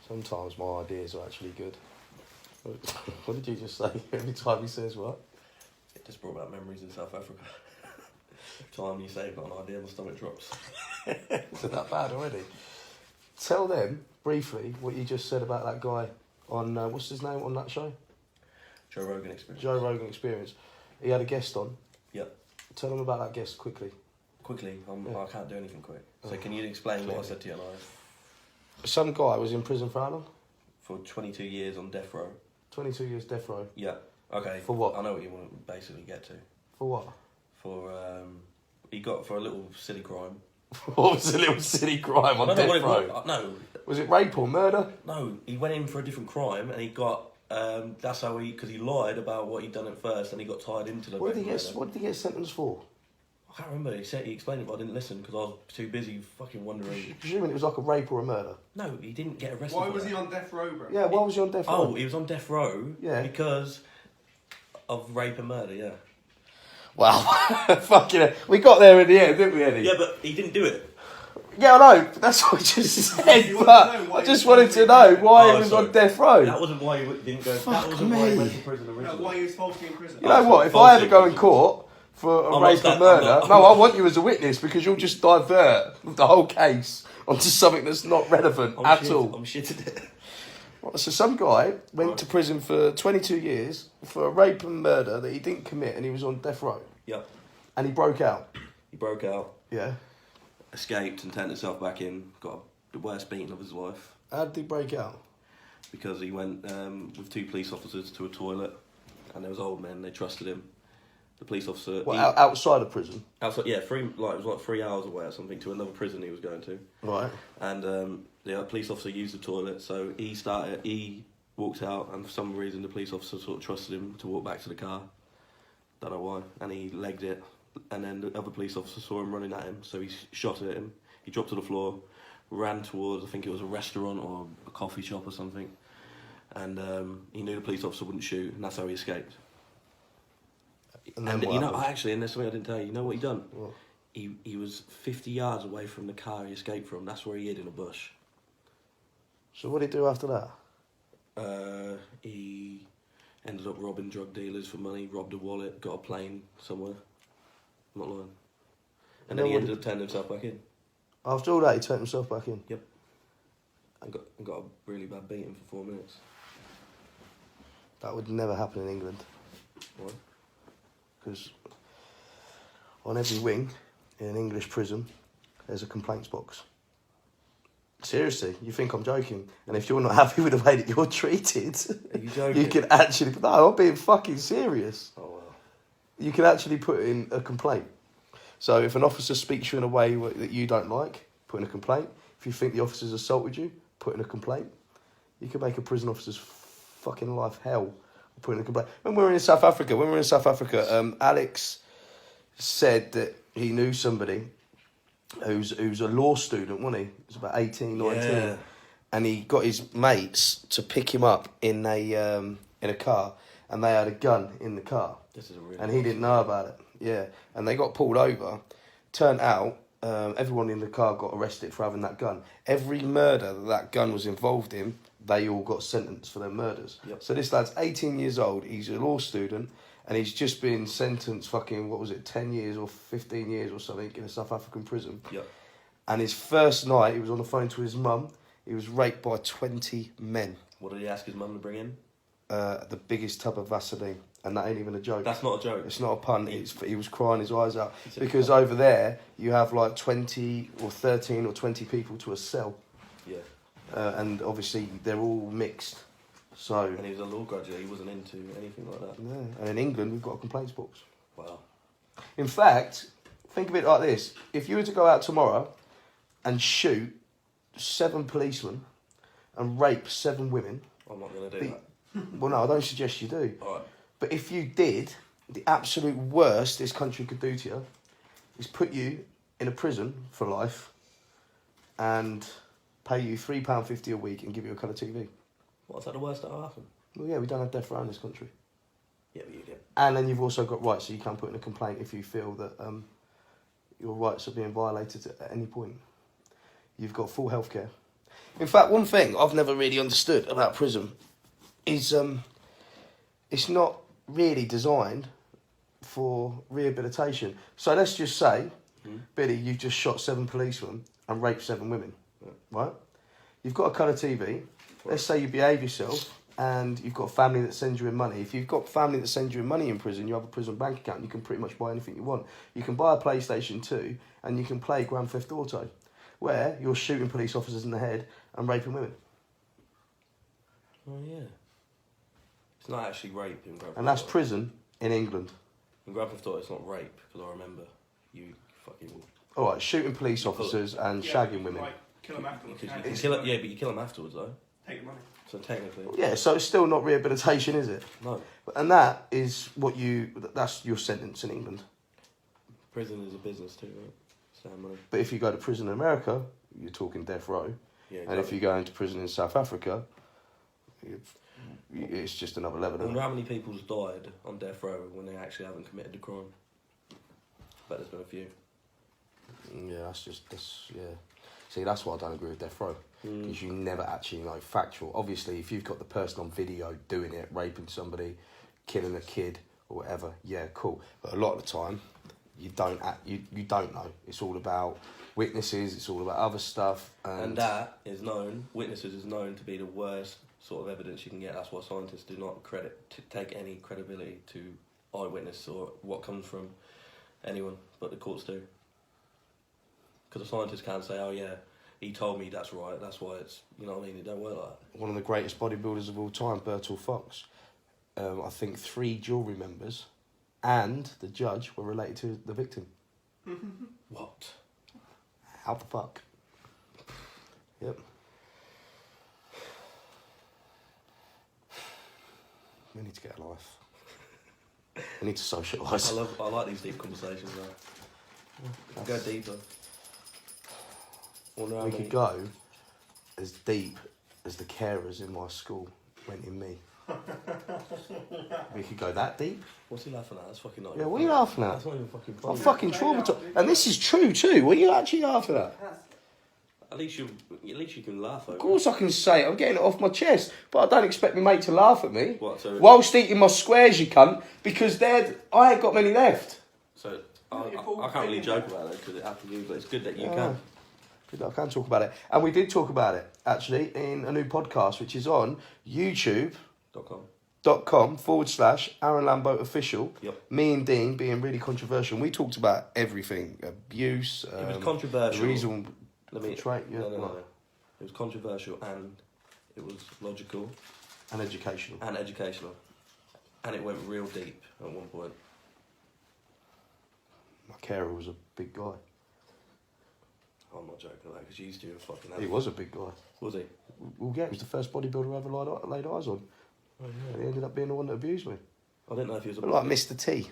Sometimes my ideas are actually good. What did you just say? Every time he says what? It just brought back memories in South Africa. Every time you say you've got an idea, my stomach drops. Isn't that bad already? Tell them, briefly, what you just said about that guy on, what's his name on that show? Joe Rogan Experience. Joe Rogan Experience. He had a guest on. Yep. Tell them about that guest quickly. Quickly, Yeah. I can't do anything quick. So can you explain what I said to you live? Some guy was in prison for how long? For 22 years on death row. 22 years death row. Yeah. Okay. For what? I know what you want to basically get to. For what? For he got for a little silly crime. What was the little silly crime on I don't know death what it row? was. No. Was it rape or murder? No, he went in for a different crime and he got. That's how because he lied about what he'd done at first and he got tied into the. What did he get sentenced for? I can't remember. He explained it, but I didn't listen because I was too busy fucking wondering. Presuming it was like a rape or a murder. No, he didn't get arrested. Why was he on death row, bro? Yeah, why was he on death row? Oh, he was on death row. Yeah. Because of rape and murder. Yeah. Wow. Fucking hell. We got there in the end, didn't we, Eddie? Yeah, but he didn't do it. Yeah, I know. That's what I just said. But I just wanted to know why he was on death row. That wasn't why he didn't go. Fuck That wasn't why he went me. to prison No, originally. why he was falsely in prison? You know what? If I ever go in court for a rape or murder, no, I want you as a witness because you'll just divert the whole case onto something that's not relevant at all. I'm shit at it. So some guy went to prison for 22 years for a rape and murder that he didn't commit, and he was on death row. Yep. And he broke out. He broke out, Yeah. escaped, and turned himself back in. Got the worst beating of his life How did he break out? because he went with two police officers to a toilet, and there was old men. They trusted him. The police officer. What, outside of prison? Outside, yeah, it was like 3 hours away or something to another prison he was going to. Right. And the police officer used the toilet, so he walked out, and for some reason the police officer sort of trusted him to walk back to the car. Don't know why. And he legged it, and then the other police officer saw him running at him, so he shot at him. He dropped to the floor, ran towards, I think it was a restaurant or a coffee shop or something, and he knew the police officer wouldn't shoot, and that's how he escaped. And And then you what know, happened? actually, and there's something I didn't tell you. You know what he done? What? He was 50 yards away from the car he escaped from. That's where he hid in a bush. So what did he do after that? He ended up robbing drug dealers for money, robbed a wallet, got a plane somewhere. I'm not lying. And then he ended up turning himself back in. After all that, he turned himself back in? Yep. And got a really bad beating for 4 minutes. That would never happen in England. Why? Because on every wing in an English prison, there's a complaints box. Seriously, you think I'm joking? And if you're not happy with the way that you're treated, Are you joking? you can actually... No, I'm being fucking serious. Oh, wow. You can actually put in a complaint. So if an officer speaks to you in a way that you don't like, put in a complaint. If you think the officer's assaulted you, put in a complaint. You can make a prison officer's fucking life hell. Put in a complaint. When we were in South Africa, Alex said that he knew somebody who's a law student, wasn't he? He was about 18, 19. Yeah. And he got his mates to pick him up in a car, and they had a gun in the car. This is a really And he didn't know about it. Yeah. And they got pulled over. Turned out, everyone in the car got arrested for having that gun. Every murder that gun was involved in, they all got sentenced for their murders. Yep. So this lad's 18 years old, he's a law student, and he's just been sentenced 10 years or 15 years or something in a South African prison. Yep. And his first night, he was on the phone to his mum, he was raped by 20 men. What did he ask his mum to bring in? The biggest tub of Vaseline. And that ain't even a joke. That's not a joke. It's not a pun. He was crying his eyes out. Because over there, you have like 20 or 13 or 20 people to a cell. Yeah. And obviously, they're all mixed. So, And he was a law graduate. He wasn't into anything like that. yeah. And in England, we've got a complaints box. Wow. In fact, think of it like this. If you were to go out tomorrow and shoot 7 policemen and rape 7 women... I'm not going to do that. Well, no, I don't suggest you do. All right. But if you did, the absolute worst this country could do to you is put you in a prison for life and pay you £3.50 a week and give you a colour TV. What's that the worst that'll happen? Well, yeah, we don't have death row in this country. Yeah, but you get. And then you've also got rights, so you can put in a complaint if you feel that your rights are being violated at any point. You've got full healthcare. In fact, one thing I've never really understood about prison is it's not really designed for rehabilitation. So let's just say, Billy, you've just shot 7 policemen and raped 7 women, right? You've got a colour TV. Let's say you behave yourself and you've got a family that sends you in money. If you've got family that sends you in money in prison, you have a prison bank account, you can pretty much buy anything you want. You can buy a PlayStation 2 and you can play Grand Theft Auto, where you're shooting police officers in the head and raping women. Oh, yeah. It's not actually rape in Grand Theft Auto. And that's prison in England. In Grand Theft Auto, it's not rape, because I remember you fucking... All right, shooting police officers and shagging women. Like, kill them afterwards. Because you kill it, yeah, but you kill them afterwards, though. Take the money. So technically... Yeah, so it's still not rehabilitation, is it? No. And that is that's your sentence in England. Prison is a business too, right? Same money. But if you go to prison in America, you're talking death row. Yeah, exactly. And if you go into prison in South Africa, it's just another level. I wonder how many people's died on death row when they actually haven't committed a crime. But there's been a few. Yeah, that's yeah. See, that's why I don't agree with death row. Because you never actually know factual. Obviously, if you've got the person on video doing it, raping somebody, killing a kid or whatever, yeah, cool. But a lot of the time, you don't know. It's all about witnesses. It's all about other stuff. And that is known. Witnesses is known to be the worst sort of evidence you can get. That's why scientists do not take any credibility to eyewitness or what comes from anyone, but the courts do. Because the scientists can't say, oh yeah, he told me that's right, that's why it's, you know what I mean, it don't work like that. One of the greatest bodybuilders of all time, Bertil Fox, I think 3 jury members and the judge were related to the victim. What? How the fuck? Yep. We need to get a life. We need to socialise. I like these deep conversations, though. Go deeper. We could go as deep as the carers in my school went in me. We could go that deep. What's he laughing at? That's fucking not. Yeah, what are you laughing at? That's not even fucking I'm funny. fucking traumatised. And this is true too. What are you actually laughing at? At least you can laugh over. Of course I can say it. I'm getting it off my chest. But I don't expect my mate to laugh at me. What, so... Whilst eating my squares, you cunt. Because I ain't got many left. So, I can't really joke about it because it happened to you, but it's good that you can. Good that I can talk about it. And we did talk about it, actually, in a new podcast, which is on youtube.com /Aarron Lambo official. Yep. Me and Dean being really controversial. We talked about everything. Abuse. It was controversial. The reason... No. No. It was controversial and it was logical. And educational. And it went real deep at one point. My carer was a big guy. I'm not joking about that because you used to be a fucking... He was a big guy. Was he? Well, yeah, he was the first bodybuilder I ever laid eyes on. Oh, yeah. And he ended up being the one that abused me. I didn't know if he was a... Like Mr. T.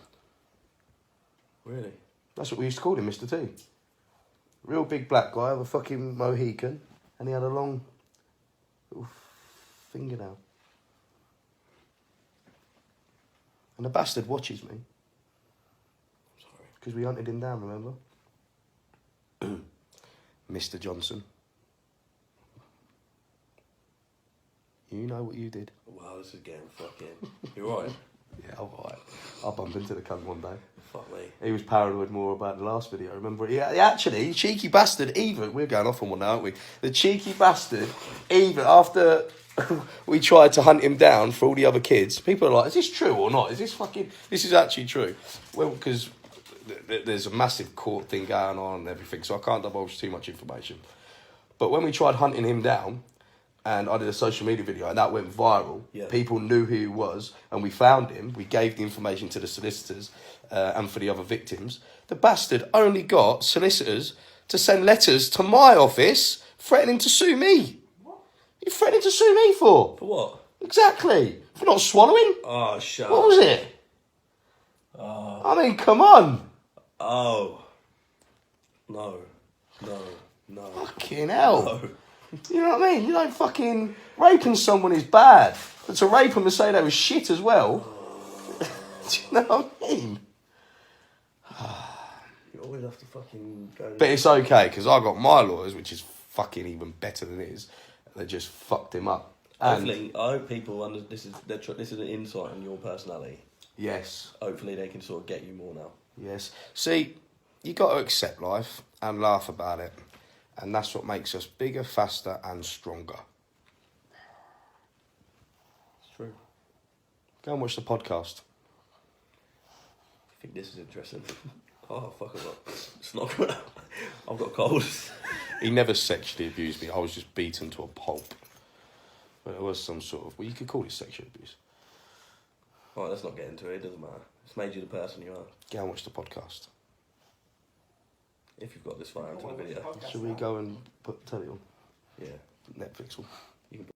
Really? That's what we used to call him, Mr. T. Real big black guy with a fucking Mohican. And he had a long little fingernail. And the bastard watches me. Sorry. Because we hunted him down, remember? Mr. Johnson. You know what you did. Wow, this is getting fucking... You're right. Yeah, I'm alright. I'll bump into the cunt one day. Fuck me. He was paranoid more about the last video, remember? He actually, cheeky bastard, even... We're going off on one now, aren't we? The cheeky bastard, even after we tried to hunt him down for all the other kids, people are like, is this true or not? Is this fucking... This is actually true. Well, because there's a massive court thing going on and everything, so I can't divulge too much information. But when we tried hunting him down, and I did a social media video, and that went viral. Yeah. People knew who he was, and we found him. We gave the information to the solicitors and for the other victims. The bastard only got solicitors to send letters to my office threatening to sue me. What? You threatening to sue me for? For what? Exactly. For not swallowing. Oh, shut What up. was it? Oh. I mean, come on. Oh. No. Fucking hell. No. You know what I mean? You don't fucking... Raping someone is bad. But to rape them and say they were shit as well... Do you know what I mean? You always have to fucking go... But it's okay, because I got my lawyers, which is fucking even better than his. They just fucked him up. And Hopefully, I hope people this is an insight on your personality. yes. Hopefully, they can sort of get you more now. Yes. See, you got to accept life and laugh about it. And that's what makes us bigger, faster and stronger. It's true. Go and watch the podcast. I think this is interesting. Oh, fuck, it's not good. I've got colds. He never sexually abused me. I was just beaten to a pulp. But it was some sort of... Well, you could call it sexual abuse. Right, let's not get into it. It doesn't matter. It's made you the person you are. Go and watch the podcast. If you've got this far into the video. Should we go and put telly on? Yeah. Netflix will.